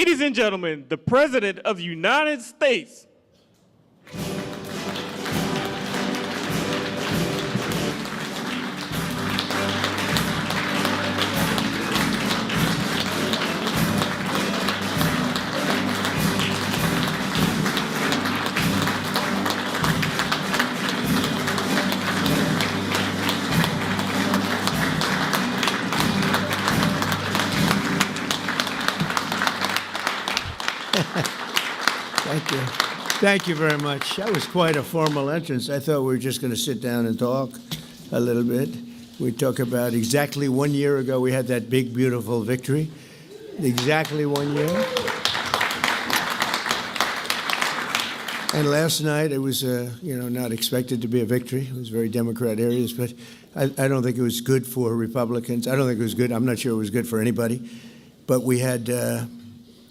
Ladies and gentlemen, the President of the United States. Thank you. Thank you very much. That was quite a formal entrance. I thought we were just going to sit down and talk a little bit. We talk about exactly 1 year ago we had that big, beautiful victory. Exactly 1 year. And last night it was, not expected to be a victory. It was very Democrat areas, but I don't think it was good for Republicans. I don't think it was good. I'm not sure it was good for anybody. But we had an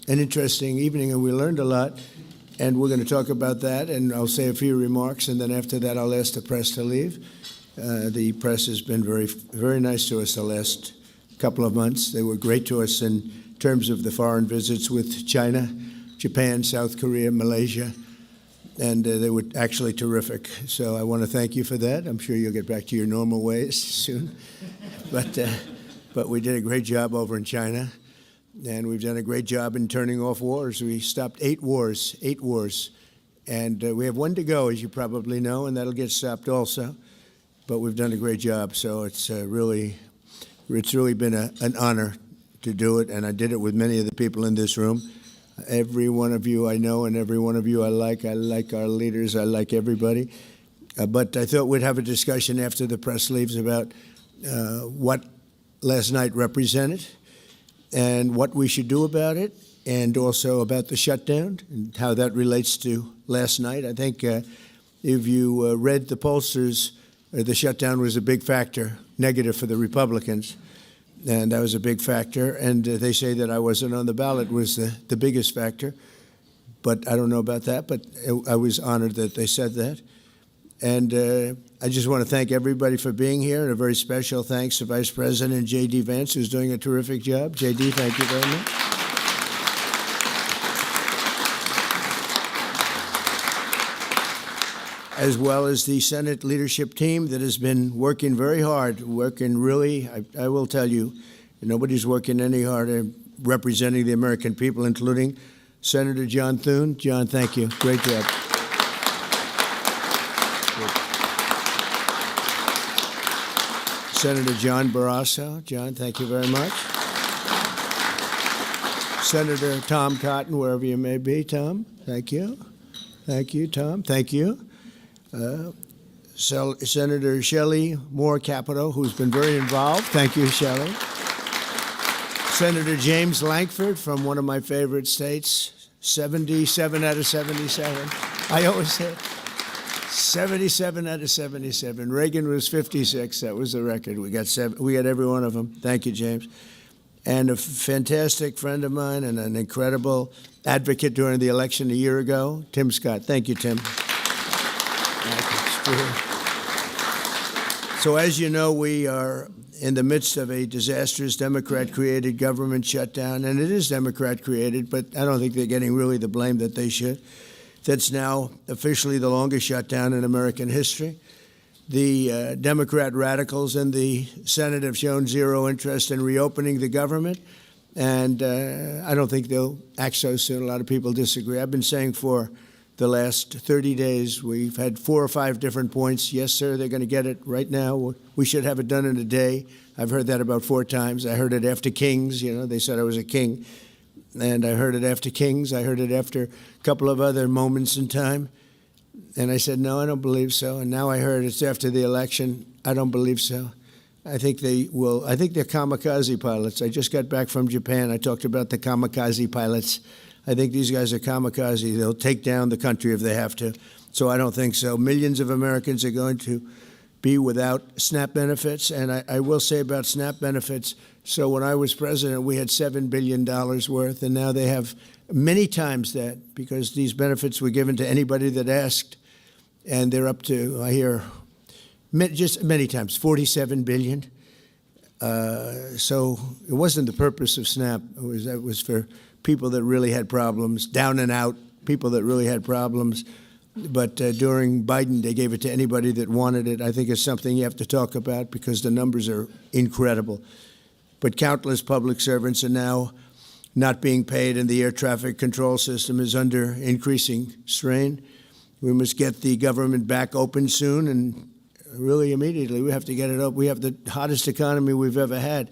interesting evening, and we learned a lot. And we're going to talk about that, and I'll say a few remarks, and then after that I'll ask the press to leave. The press has been very, very nice to us the last couple of months. They were great to us in terms of the foreign visits with China, Japan, South Korea, Malaysia, and they were actually terrific. So I want to thank you for that. I'm sure you'll get back to your normal ways soon. But we did a great job over in China. And we've done a great job in turning off wars. We stopped 8 wars. And we have 1 to go, as you probably know, and that'll get stopped also. But we've done a great job, so it's really been an honor to do it, and I did it with many of the people in this room. Every one of you I know, and every one of you I like. I like our leaders. I like everybody. But I thought we'd have a discussion after the press leaves about what last night represented, and what we should do about it, and also about the shutdown and how that relates to last night. I think if you read the pollsters, the shutdown was a big factor, negative for the Republicans, and that was a big factor. And they say that I wasn't on the ballot was the biggest factor, but I don't know about that, but I was honored that they said that. And I just want to thank everybody for being here, and a very special thanks to Vice President J.D. Vance, who's doing a terrific job. J.D., thank you very much. As well as the Senate leadership team that has been working very hard, working really, I will tell you, nobody's working any harder representing the American people, including Senator John Thune. John, thank you. Great job. Senator John Barrasso. John, thank you very much. Senator Tom Cotton, wherever you may be. Tom, thank you. Thank you, Tom. Thank you. Senator Shelley Moore Capito, who's been very involved. Thank you, Shelley. Senator James Lankford from one of my favorite states, 77 out of 77. I always say 77 out of 77. Reagan was 56. That was the record. We got every one of them. Thank you, James. And a fantastic friend of mine and an incredible advocate during the election a year ago, Tim Scott. Thank you, Tim. So as you know, we are in the midst of a disastrous Democrat-created government shutdown, and it is Democrat-created, but I don't think they're getting really the blame that they should. That's now officially the longest shutdown in American history. The Democrat radicals in the Senate have shown zero interest in reopening the government, and I don't think they'll act so soon. A lot of people disagree. I've been saying for the last 30 days, we've had 4 or 5 different points. Yes, sir, they're going to get it right now. We should have it done in a day. I've heard that about 4 times. I heard it after Kings. They said I was a king. And I heard it after Kings. I heard it after a couple of other moments in time. And I said, no, I don't believe so. And now I heard it's after the election. I don't believe so. I think they will. I think they're kamikaze pilots. I just got back from Japan. I talked about the kamikaze pilots. I think these guys are kamikaze. They'll take down the country if they have to. So I don't think so. Millions of Americans are going to be without SNAP benefits. And I will say about SNAP benefits, so when I was president, we had $7 billion worth, and now they have many times that, because these benefits were given to anybody that asked, and they're up to, I hear, just many times, $47 billion. So it wasn't the purpose of SNAP. It was for people that really had problems, down and out, people that really had problems. But during Biden, they gave it to anybody that wanted it. I think it's something you have to talk about because the numbers are incredible. But countless public servants are now not being paid, and the air traffic control system is under increasing strain. We must get the government back open soon, and really immediately. We have to get it up. We have the hottest economy we've ever had,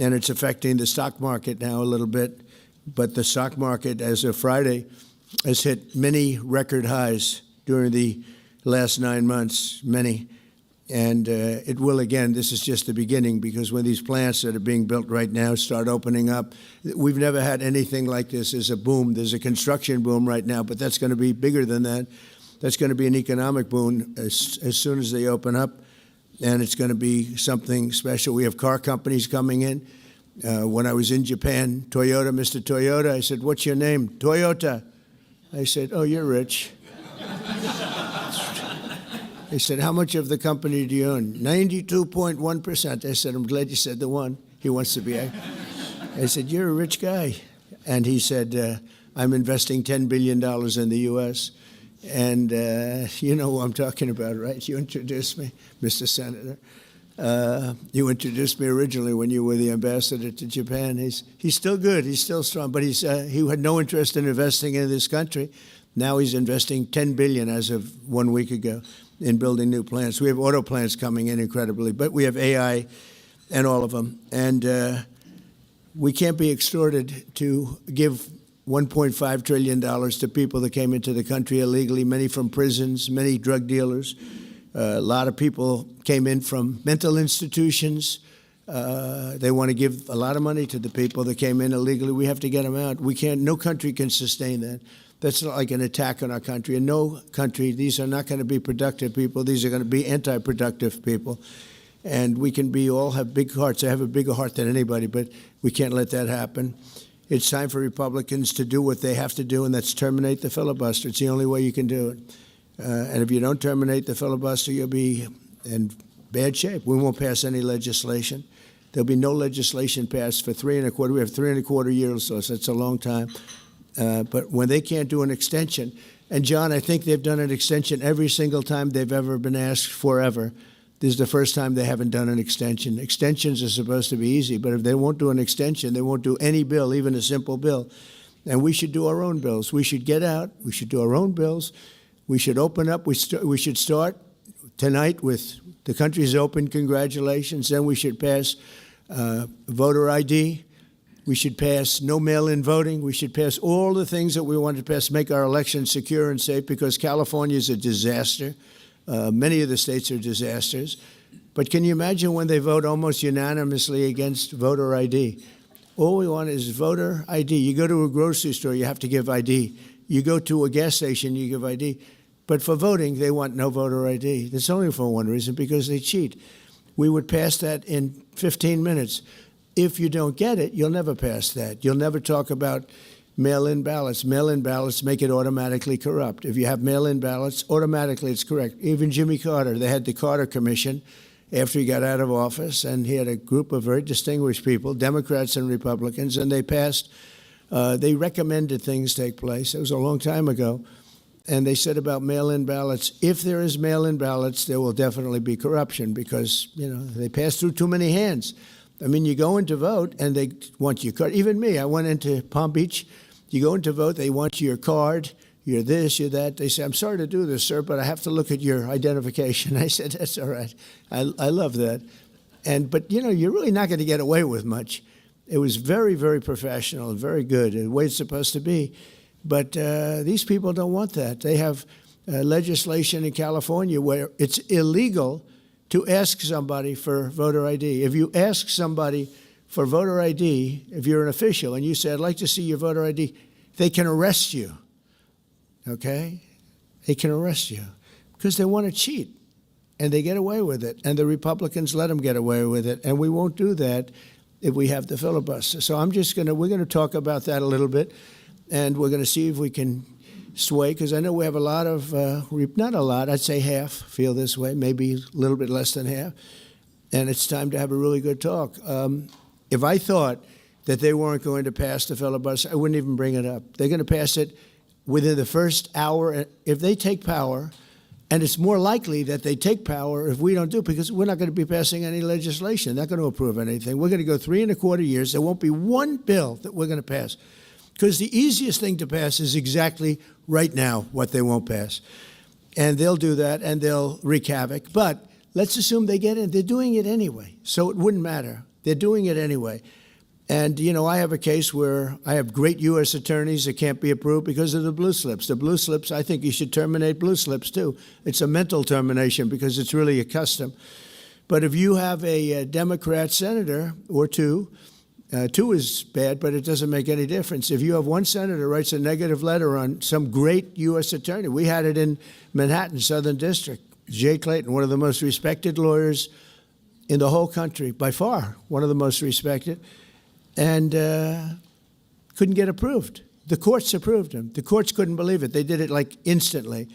and it's affecting the stock market now a little bit. But the stock market, as of Friday, has hit many record highs during the last 9 months, many. And it will again. This is just the beginning, because when these plants that are being built right now start opening up, we've never had anything like this. There's a boom. There's a construction boom right now, but that's going to be bigger than that. That's going to be an economic boom as soon as they open up, and it's going to be something special. We have car companies coming in. When I was in Japan, Toyota, Mr. Toyota, I said, "What's your name?" "Toyota." I said, "Oh, you're rich." They said, "How much of the company do you own?" 92.1%. I said, "I'm glad you said the one." He wants to be. I said, "You're a rich guy." And he said, "I'm investing $10 billion in the U.S. And you know who I'm talking about, right? You introduced me, Mr. Senator. You introduced me originally when you were the ambassador to Japan. He's still good. He's still strong. But he had no interest in investing in this country. Now he's investing $10 billion as of 1 week ago in building new plants. We have auto plants coming in incredibly, but we have AI and all of them. And we can't be extorted to give $1.5 trillion to people that came into the country illegally, many from prisons, many drug dealers. A lot of people came in from mental institutions. They want to give a lot of money to the people that came in illegally. We have to get them out. We can't. No country can sustain that. That's not like an attack on our country. In no country, these are not going to be productive people. These are going to be anti-productive people. And we can all have big hearts. I have a bigger heart than anybody, but we can't let that happen. It's time for Republicans to do what they have to do, and that's terminate the filibuster. It's the only way you can do it. And if you don't terminate the filibuster, you'll be in bad shape. We won't pass any legislation. There'll be no legislation passed for 3.25. We have 3.25 years, so that's a long time. But when they can't do an extension, and John, I think they've done an extension every single time they've ever been asked forever. This is the first time they haven't done an extension. Extensions are supposed to be easy, but if they won't do an extension, they won't do any bill, even a simple bill. And we should do our own bills. We should get out. We should do our own bills. We should open up. We should start tonight with the country's open. Congratulations. Then we should pass voter ID. We should pass no mail-in voting. We should pass all the things that we want to pass, make our elections secure and safe, because California is a disaster. Many of the states are disasters. But can you imagine when they vote almost unanimously against voter ID? All we want is voter ID. You go to a grocery store, you have to give ID. You go to a gas station, you give ID. But for voting, they want no voter ID. That's only for one reason, because they cheat. We would pass that in 15 minutes. If you don't get it, you'll never pass that. You'll never talk about mail-in ballots. Mail-in ballots make it automatically corrupt. If you have mail-in ballots, automatically it's correct. Even Jimmy Carter, they had the Carter Commission after he got out of office, and he had a group of very distinguished people, Democrats and Republicans, and they passed, they recommended things take place. It was a long time ago. And they said about mail-in ballots, if there is mail-in ballots, there will definitely be corruption, because, you know, they pass through too many hands. I mean, you go in to vote, and they want your card. Even me, I went into Palm Beach. You go in to vote, they want your card, you're this, you're that. They say, "I'm sorry to do this, sir, but I have to look at your identification." I said, "That's all right. I love that." But, you know, you're really not going to get away with much. It was very, very professional and very good, the way it's supposed to be. But these people don't want that. They have legislation in California where it's illegal to ask somebody for voter ID. If you ask somebody for voter ID, if you're an official, and you say, "I'd like to see your voter ID," they can arrest you, okay? They can arrest you because they want to cheat, and they get away with it, and the Republicans let them get away with it, and we won't do that if we have the filibuster. So we're going to talk about that a little bit, and we're going to see if we can sway, because I know we have a lot of, not a lot, I'd say half feel this way, maybe a little bit less than half, and it's time to have a really good talk. If I thought that they weren't going to pass the filibuster, I wouldn't even bring it up. They're going to pass it within the first hour. If they take power, and it's more likely that they take power if we don't do it, because we're not going to be passing any legislation. They're not going to approve anything. We're going to go 3¼ years. There won't be one bill that we're going to pass, because the easiest thing to pass is exactly right now what they won't pass. And they'll do that, and they'll wreak havoc. But let's assume they get in. They're doing it anyway, so it wouldn't matter. They're doing it anyway. And, you know, I have a case where I have great U.S. attorneys that can't be approved because of the blue slips. The blue slips, I think you should terminate blue slips, too. It's a mental termination because it's really a custom. But if you have a Democrat senator or two is bad, but it doesn't make any difference. If you have one senator writes a negative letter on some great U.S. attorney, we had it in Manhattan, Southern District, Jay Clayton, one of the most respected lawyers in the whole country, by far, one of the most respected, and couldn't get approved. The courts approved him. The courts couldn't believe it. They did it like instantly.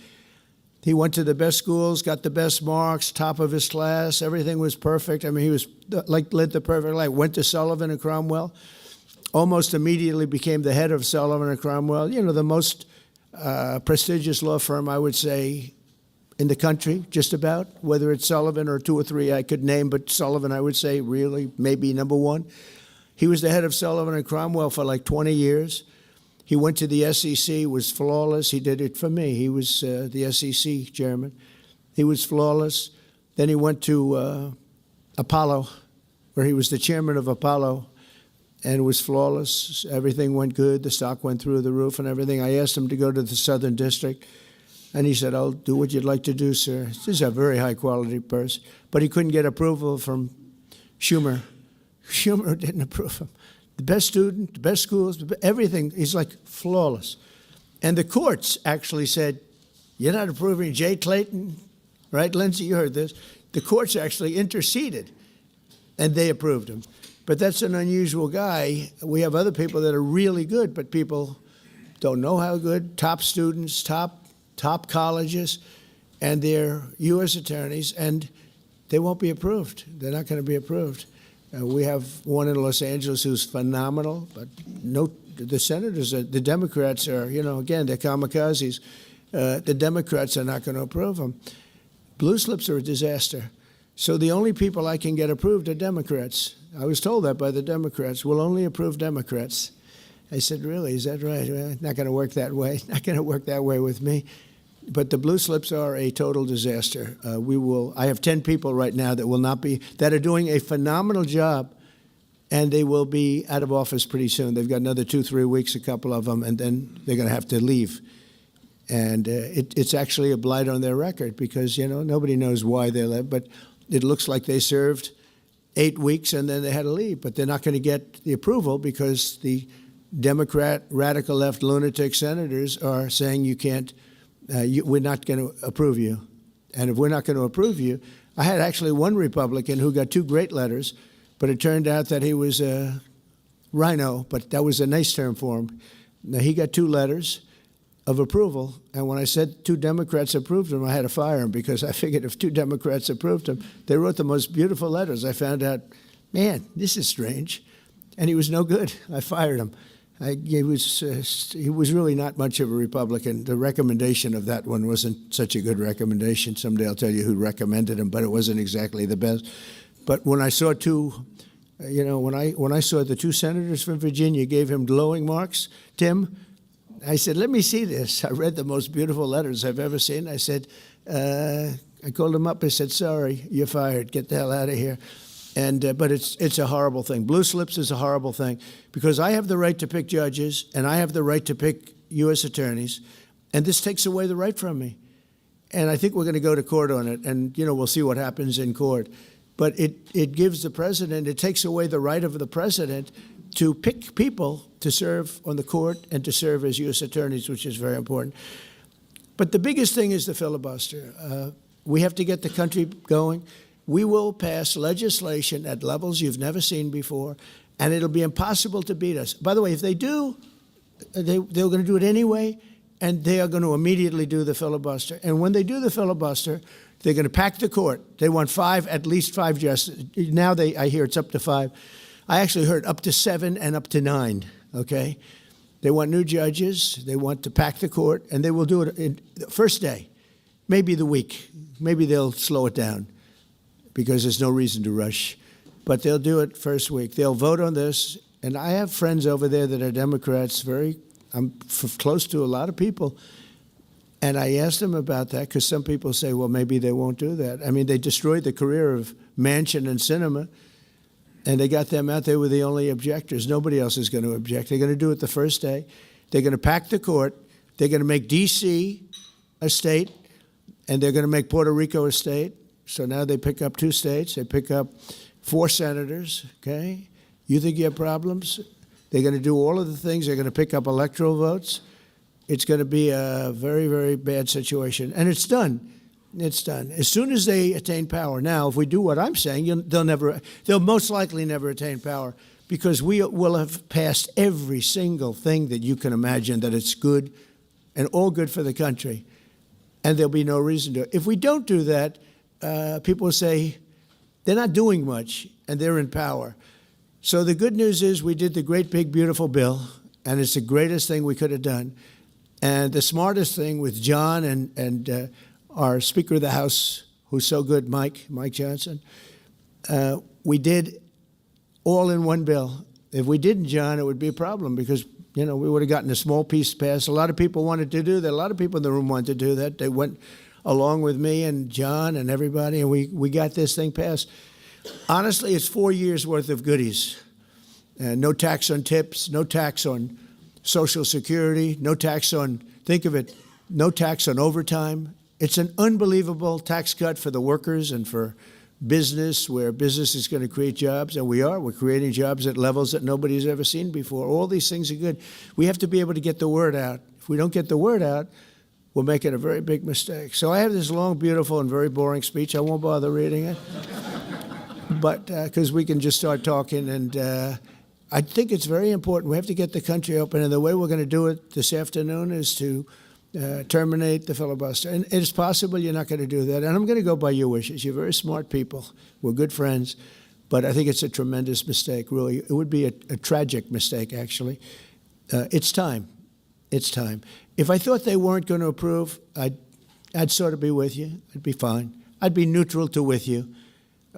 He went to the best schools, got the best marks, top of his class. Everything was perfect. I mean, he was like led the perfect life. Went to Sullivan and Cromwell. Almost immediately became the head of Sullivan and Cromwell. You know, the most prestigious law firm, I would say, in the country, just about. Whether it's Sullivan or 2 or 3 I could name, but Sullivan, I would say, really maybe number one. He was the head of Sullivan and Cromwell for like 20 years. He went to the SEC, was flawless. He did it for me. He was the SEC chairman. He was flawless. Then he went to Apollo, where he was the chairman of Apollo, and was flawless. Everything went good. The stock went through the roof and everything. I asked him to go to the Southern District, and he said, "I'll do what you'd like to do, sir." This is a very high-quality person. But he couldn't get approval from Schumer. Schumer didn't approve him. The best student, the best schools, everything. He's like flawless. And the courts actually said, "You're not approving Jay Clayton," right, Lindsay? You heard this. The courts actually interceded, and they approved him. But that's an unusual guy. We have other people that are really good, but people don't know how good. Top students, top colleges, and they're U.S. attorneys, and they won't be approved. They're not going to be approved. We have one in Los Angeles who's phenomenal, but no, the senators, the Democrats are, you know, again, they're kamikazes. The Democrats are not going to approve them. Blue slips are a disaster. So the only people I can get approved are Democrats. I was told that by the Democrats. We'll only approve Democrats. I said, really, is that right? Well, not going to work that way. Not going to work that way with me. But the blue slips are a total disaster. I have 10 people right now that are doing a phenomenal job, and they will be out of office pretty soon. They've got another 2-3 weeks, a couple of them, and then they're going to have to leave. And it's actually a blight on their record because, you know, nobody knows why they left, but it looks like they served 8 weeks and then they had to leave. But they're not going to get the approval because the Democrat, radical left lunatic senators are saying you can't, we're not going to approve you. And if we're not going to approve you, I had actually one Republican who got 2 great letters, but it turned out that he was a rhino, but that was a nice term for him. Now, he got 2 letters of approval, and when I said 2 Democrats approved him, I had to fire him because I figured if 2 Democrats approved him, they wrote the most beautiful letters. I found out, man, this is strange. And he was no good. I fired him. He was really not much of a Republican. The recommendation of that one wasn't such a good recommendation. Someday I'll tell you who recommended him, but it wasn't exactly the best. But when I saw when I saw the 2 senators from Virginia gave him glowing marks, Tim, I said, let me see this. I read the most beautiful letters I've ever seen. I said, I called him up. I said, sorry, you're fired. Get the hell out of here. And but it's a horrible thing. Blue slips is a horrible thing because I have the right to pick judges and I have the right to pick U.S. attorneys, and this takes away the right from me. And I think we're going to go to court on it, and we'll see what happens in court. But it gives the president, it takes away the right of the president to pick people to serve on the court and to serve as U.S. attorneys, which is very important. But the biggest thing is the filibuster. We have to get the country going. We will pass legislation at levels you've never seen before, and it'll be impossible to beat us. By the way, if they do, they're going to do it anyway, and they are going to immediately do the filibuster. And when they do the filibuster, they're going to pack the court. They want at least five justices. Now I hear it's up to 5. I actually heard up to 7 and up to 9, okay? They want new judges. They want to pack the court, and they will do it in the first day, maybe the week. Maybe they'll slow it down because there's no reason to rush. But they'll do it first week. They'll vote on this. And I have friends over there that are Democrats, I'm close to a lot of people. And I asked them about that because some people say, well, maybe they won't do that. I mean, they destroyed the career of Manchin and Sinema, and they got them out. They were the only objectors. Nobody else is going to object. They're going to do it the first day. They're going to pack the court. They're going to make D.C. a state, and they're going to make Puerto Rico a state. So now they pick up 2 states. They pick up 4 senators, okay? You think you have problems? They're going to do all of the things. They're going to pick up electoral votes. It's going to be a very, very bad situation. And it's done. It's done. As soon as they attain power. Now, if we do what I'm saying, they'll most likely never attain power because we will have passed every single thing that you can imagine that it's good and all good for the country. And there'll be no reason to. If we don't do that, people will say they're not doing much and they're in power. So the good news is we did the great, big, beautiful bill, and it's the greatest thing we could have done. And the smartest thing with John and our Speaker of the House, who's so good, Mike Johnson, we did all in one bill. If we didn't, John, it would be a problem because, we would have gotten a small piece passed. A lot of people wanted to do that. A lot of people in the room wanted to do that. They went along with me and John and everybody, and we got this thing passed. Honestly, it's 4 years' worth of goodies. No tax on tips, no tax on Social Security, no tax on, think of it, no tax on overtime. It's an unbelievable tax cut for the workers and for business, where business is going to create jobs, and we're creating jobs at levels that nobody's ever seen before. All these things are good. We have to be able to get the word out. If we don't get the word out, we're making a very big mistake. So I have this long, beautiful, and very boring speech. I won't bother reading it, but because we can just start talking, and I think it's very important. We have to get the country open, and the way we're going to do it this afternoon is to terminate the filibuster. And it's possible you're not going to do that, and I'm going to go by your wishes. You're very smart people. We're good friends, but I think it's a tremendous mistake, really. It would be a tragic mistake, actually. It's time. It's time. If I thought they weren't going to approve, I'd sort of be with you. I'd be fine. I'd be neutral to with you.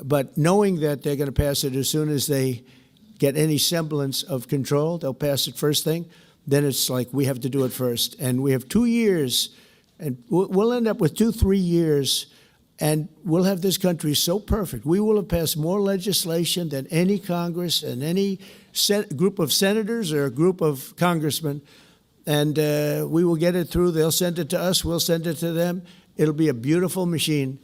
But knowing that they're going to pass it as soon as they get any semblance of control, they'll pass it first thing, then it's like we have to do it first. And we have 2 years, and we'll end up with 2-3 years, and we'll have this country so perfect. We will have passed more legislation than any Congress and any group of senators or a group of congressmen. And we will get it through. They'll send it to us. We'll send it to them. It'll be a beautiful machine.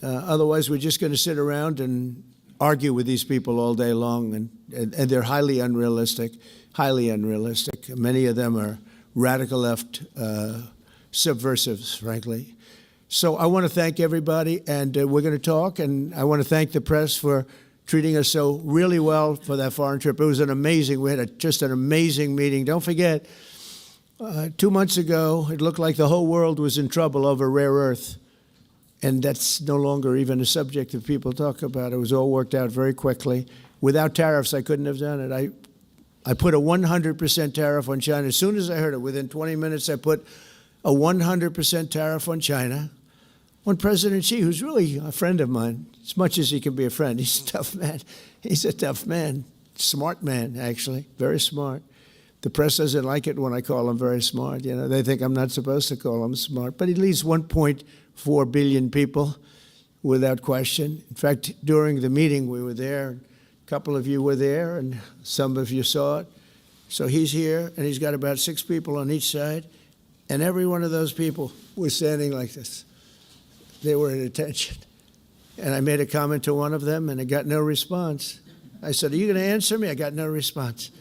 Otherwise, we're just going to sit around and argue with these people all day long, and they're highly unrealistic, highly unrealistic. Many of them are radical left subversives, frankly. So I want to thank everybody, and we're going to talk, and I want to thank the press for treating us so really well for that foreign trip. It was we had just an amazing meeting. Don't forget, 2 months ago, it looked like the whole world was in trouble over rare earth. And that's no longer even a subject that people talk about. It was all worked out very quickly. Without tariffs, I couldn't have done it. I put a 100% tariff on China. As soon as I heard it, within 20 minutes, I put a 100% tariff on China. When President Xi, who's really a friend of mine, as much as he can be a friend, he's a tough man. He's a tough man, smart man, actually, very smart. The press doesn't like it when I call him very smart. They think I'm not supposed to call him smart. But he leads 1.4 billion people without question. In fact, during the meeting, we were there. A couple of you were there, and some of you saw it. So he's here, and he's got about 6 people on each side. And every one of those people was standing like this. They were at attention. And I made a comment to one of them, and I got no response. I said, "Are you going to answer me?" I got no response.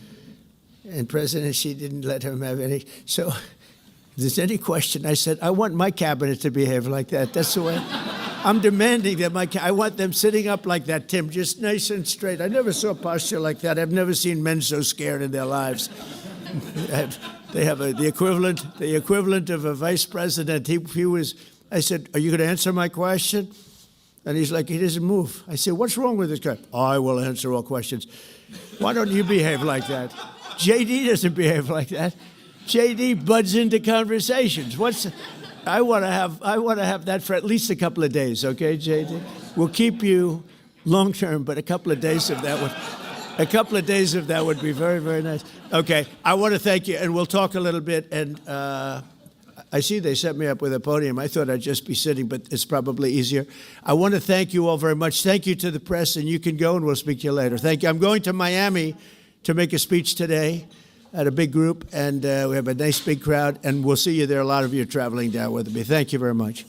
And President Xi didn't let him have any. So if there's any question, I said, I want my cabinet to behave like that. That's the way. I'm demanding that I want them sitting up like that, Tim, just nice and straight. I never saw posture like that. I've never seen men so scared in their lives. They have the equivalent of a vice president. I said, "Are you going to answer my question?" And he's like, he doesn't move. I say, what's wrong with this guy? I will answer all questions. Why don't you behave like that? JD doesn't behave like that. JD buds into conversations. I want to have that for at least a couple of days, okay, JD? We'll keep you long term, but a couple of days of that would be very, very nice. Okay, I want to thank you, and we'll talk a little bit. And I see they set me up with a podium. I thought I'd just be sitting, but it's probably easier. I want to thank you all very much. Thank you to the press, and you can go, and we'll speak to you later. Thank you. I'm going to Miami to make a speech today at a big group, and we have a nice big crowd, and we'll see you there. A lot of you are traveling down with me. Thank you very much.